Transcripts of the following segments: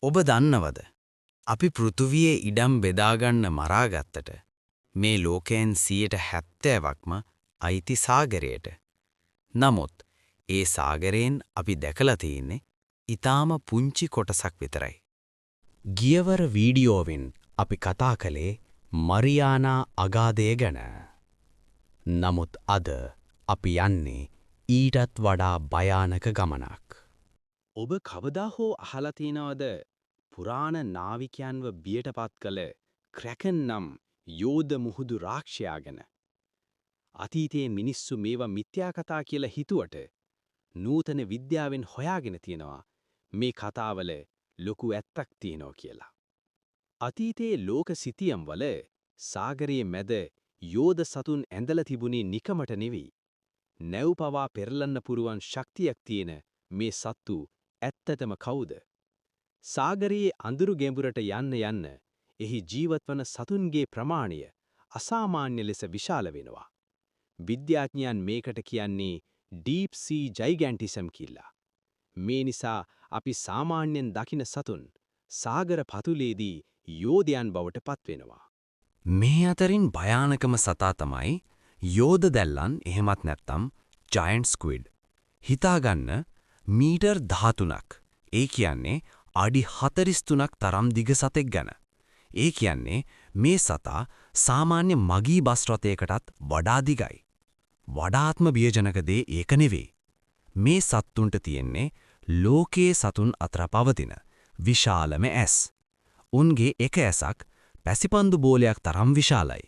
ඔබ දන්නවද? අපි පෘථුවියේ ඉඩම් බෙදාගන්න මරාගත්තට මේ ලෝකයෙන් 70%ක්ම අයිති සාගරයට. නමුත් ඒ සාගරයෙන් අපි දැකලා තියෙන්නේ ඊටාම පුංචි කොටසක් විතරයි. ගියවර වීඩියෝවෙන් අපි කතා කළේ මරියානා අගාධය ගැන. නමුත් අද අපි යන්නේ ඊටත් වඩා භයානක ගමනක්. ඔබ කවදා හෝ අහලා තියෙනවද පුරාණ නාවිකයන්ව බියටපත් කළ ක්‍රැකන් නම් යෝධ මුහුදු රාක්ෂයා ගැන? අතීතයේ මිනිස්සු මේවා මිත්‍යා කතා කියලා හිතුවට නූතන විද්‍යාවෙන් හොයාගෙන තියෙනවා මේ කතාවල ලොකු ඇත්තක් තියෙනවා කියලා. අතීතයේ ලෝක සිතියම් වල සාගරයේ මැද යෝධ සතුන් ඇඳලා තිබුණේ නිකමට නෙවෙයි. නැව් පවා පෙරලන්න පුරුවන් ශක්තියක් තියෙන මේ සත්තු ඇත්තටම කවුද? සාගරයේ අඳුරු ගැඹුරට යන්න යන්න එහි ජීවත්වන සතුන්ගේ ප්‍රමාණය අසාමාන්‍ය ලෙස විශාල වෙනවා. විද්‍යාඥයන් මේකට කියන්නේ ඩීප් සී ජයිගැන්ටිසම් කියලා. මේ නිසා අපි සාමාන්‍යයෙන් දකින සතුන් සාගර පතුලේදී යෝධයන් බවට පත්වෙනවා. මේ අතරින් භයානකම සතා තමයි යෝධ දැල්ලන්, එහෙමත් නැත්නම් ජයන්ට් ස්ක්විඩ්. හිතාගන්න මීටර් 13ක්. ඒ කියන්නේ අඩි 43ක් තරම් දිග සතෙක් ගැන. ඒ කියන්නේ මේ සතා සාමාන්‍ය මගී බස් රථයකටත් වඩා දිගයි. වඩාත්ම බියජනක දේ ඒක නෙවෙයි. මේ සත්තුන්ට තියෙන්නේ ලෝකයේ සතුන් අතර පවතින විශාලම ඇස්. උන්ගේ එක ඇසක් පැසිපන්දු බෝලයක් තරම් විශාලයි.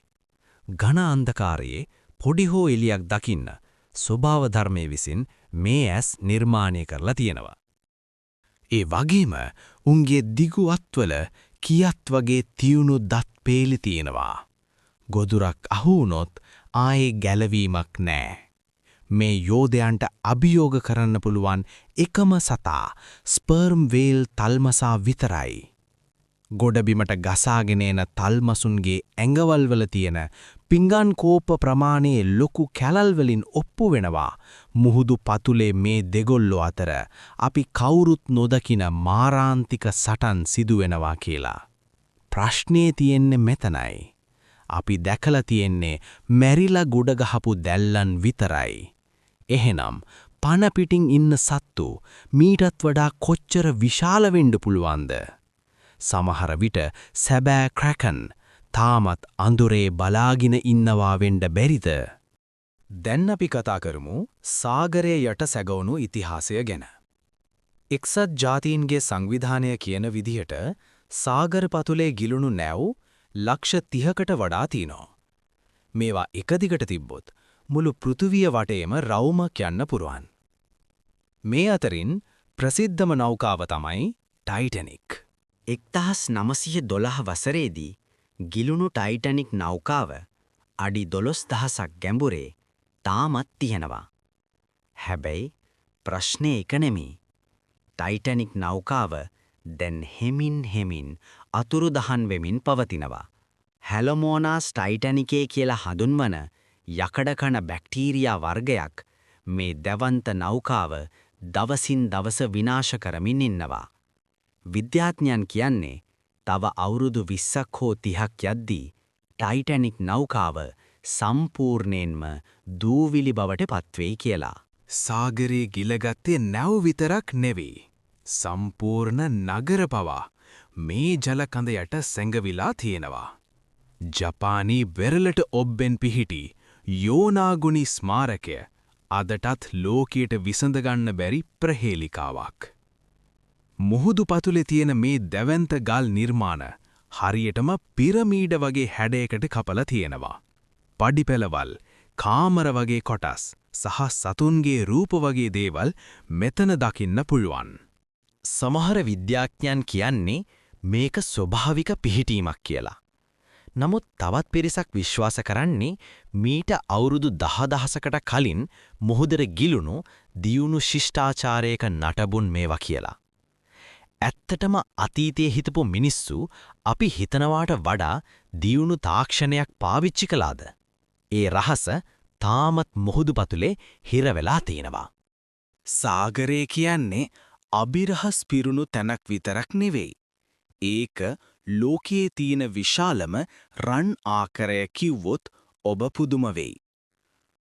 ඝන අන්ධකාරයේ පොඩි හෝ එළියක් දකින්න ස්වභාව ධර්මයේ විසින් මේ ඇස් නිර්මාණය කරලා තියෙනවා. ඒ වගේම උන්ගේ දිගු අත්වල කියත් වගේ තියුණු දත් පේලි තියෙනවා. ගොදුරක් අහු වුණොත් ආයේ ගැලවීමක් නැහැ. මේ යෝධයන්ට අභියෝග කරන්න පුළුවන් එකම සතා ස්පර්ම් වේල් තල්මසා විතරයි. ගොඩබිමට ගසාගෙන එන තල්මසුන්ගේ ඇඟවල් වල තියෙන පිංගන් කෝප ප්‍රමාණයේ ලොකු කැලල් වලින් ඔප්පු වෙනවා මුහුදු පතුලේ මේ දෙගොල්ලෝ අතර අපි කවුරුත් නොදකින මාරාන්තික සටන් සිදු වෙනවා කියලා. ප්‍රශ්නේ තියෙන්නේ මෙතනයි. අපි දැකලා තියෙන්නේ මැරිලා ගොඩ ගහපු දැල්ලන් විතරයි. එහෙනම් පන පිටින් ඉන්න සත්තු මීටත් වඩා කොච්චර විශාල වෙන්න පුළුවන්ද? සමහර විට සැබෑ ක්‍රැකන් තාමත් අඳුරේ බලාගෙන ඉන්නවා වෙන්න බැරිද? දැන් අපි කතා කරමු සාගරයේ යට සැගවුණු ඉතිහාසය ගැන. එක්සත් ජාතීන්ගේ සංවිධානය කියන විදිහට සාගර පතුලේ ගිලුණු නැව් ලක්ෂ 30කට වඩා තියෙනවා. මේවා එක දිගට තිබ්බොත් මුළු පෘථුවිය වටේම රවුමක් යන්න පුරුවන්. මේ අතරින් ප්‍රසිද්ධම නෞකාව තමයි ටයිටැනික්. 1912 වසරේදී ගිලුණු ටයිටැනික් නෞකාව අඩි 12000ක් ගැඹුරේ තාමත් තියෙනවා. හැබැයි ප්‍රශ්නේ එක නෙමෙයි. ටයිටැනික් නෞකාව දැන් හෙමින් අතුරුදහන් වෙමින් පවතිනවා. හැලොමෝනාස් ටයිටැනිකේ කියලා හඳුන්වන යකඩකණ බැක්ටීරියා වර්ගයක් මේ දැවන්ත නෞකාව දවසින් දවස විනාශ කරමින් ඉන්නවා. විද්‍යාඥයන් කියන්නේ තව අවුරුදු 20ක් හෝ 30ක් යද්දී ටයිටැනික් නෞකාව සම්පූර්ණයෙන්ම දූවිලි බවට පත්වෙයි කියලා. සාගරේ ගිලගත්තේ නැව් විතරක් නෙවෙයි. සම්පූර්ණ නගර පවා මේ ජල කඳ යට සැඟවිලා තියෙනවා. ජපානී වෙරළට ඔබ්බෙන් පිහිටි යෝනාගුනි ස්මාරකය අදටත් ලෝකයට විසඳ ගන්න බැරි ප්‍රහේලිකාවක්. මුහුදු පතුලේ තියෙන මේ දැවැන්ත ගල් නිර්මාණ හරියටම පිරමීඩ වගේ හැඩයකට කපලා තියෙනවා. පඩිපෙළවල්, කාමර වගේ කොටස් සහ සතුන්ගේ රූප වගේ දේවල් මෙතන දකින්න පුළුවන්. සමහර විද්‍යාඥයන් කියන්නේ මේක ස්වභාවික පිහිටීමක් කියලා. නමුත් තවත් පිරිසක් විශ්වාස කරන්නේ මීට අවුරුදු 10000කට කලින් මුහුදට ගිලුණු දියුණු ශිෂ්ටාචාරයක නටබුන් මේවා කියලා. ඇත්තටම අතීතයේ හිටපු මිනිස්සු අපි හිතනවාට වඩා දියුණු තාක්ෂණයක් පාවිච්චි කළාද? ඒ රහස තාමත් මුහුදු පතුලේ හිර වෙලා තියෙනවා. සාගරය කියන්නේ අබිරහස් පිරුණු තැනක් විතරක් නෙවෙයි. ඒක ලෝකයේ තියෙන විශාලම රන් ආකාරය කිව්වොත් ඔබ පුදුම වෙයි.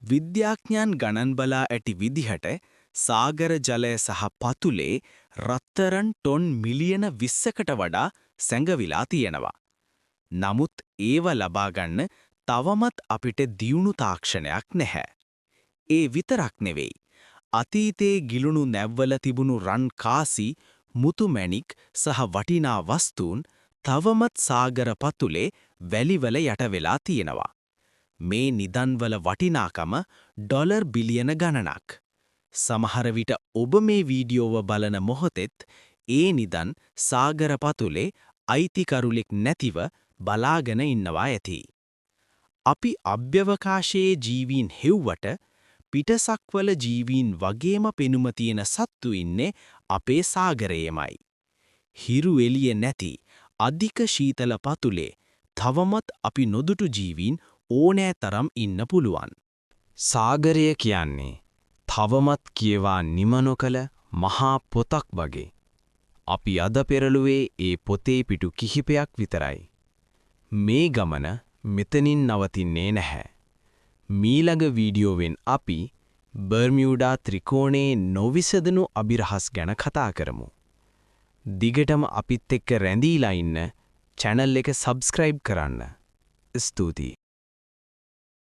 විද්‍යාඥයන් ගණන් බලා ඇති විදිහට සාගර ජලය සහ පතුලේ රත්තරන් ටොන් මිලියන 20කට වඩා සැඟවිලා තියෙනවා. නමුත් ඒව ලබා ගන්න තවමත් අපිට දියුණු තාක්ෂණයක් නැහැ. ඒ විතරක් නෙවෙයි. අතීතයේ ගිලුණු නැව්වල තිබුණු රන් කාසි, මුතු මැණික් සහ වටිනා වස්තුන් තවමත් සාගර පතුලේ වැලිවල යට වෙලා තියෙනවා. මේ නිදන්වල වටිනාකම ඩොලර් බිලියන ගණනක්. සමහර විට ඔබ මේ වීඩියෝව බලන මොහොතෙත් ඒ නිදන් සාගර පතුලේ අයිතිකරුලෙක් නැතිව බලාගෙන ඉන්නවා ඇති. අපි අභ්‍යවකාශයේ ජීවීන් හෙව්වට පිටසක්වල ජීවීන් වගේම පෙනුම තියෙන සත්තු ඉන්නේ අපේ සාගරයේමයි. හිරු එළිය නැති අධික ශීතල පතුලේ තවමත් අපි නොදුටු ජීවීන් ඕනෑ තරම් ඉන්න පුළුවන්. සාගරය කියන්නේ තවමත් කියවා නිම නොකළ මහා පොතක් වගේ. අපි අද පෙරළුවේ ඒ පොතේ පිටු කිහිපයක් විතරයි. මේ ගමන මෙතනින් නවතින්නේ නැහැ. මීළඟ වීඩියෝවෙන් අපි බර්මියුඩා ත්‍රිකෝණයේ නොවිසඳුණු අභිරහස් ගැන කතා කරමු. දිගටම අපිත් එක්ක රැඳීලා ඉන්න channel එක subscribe කරන්න. ස්තුතියි.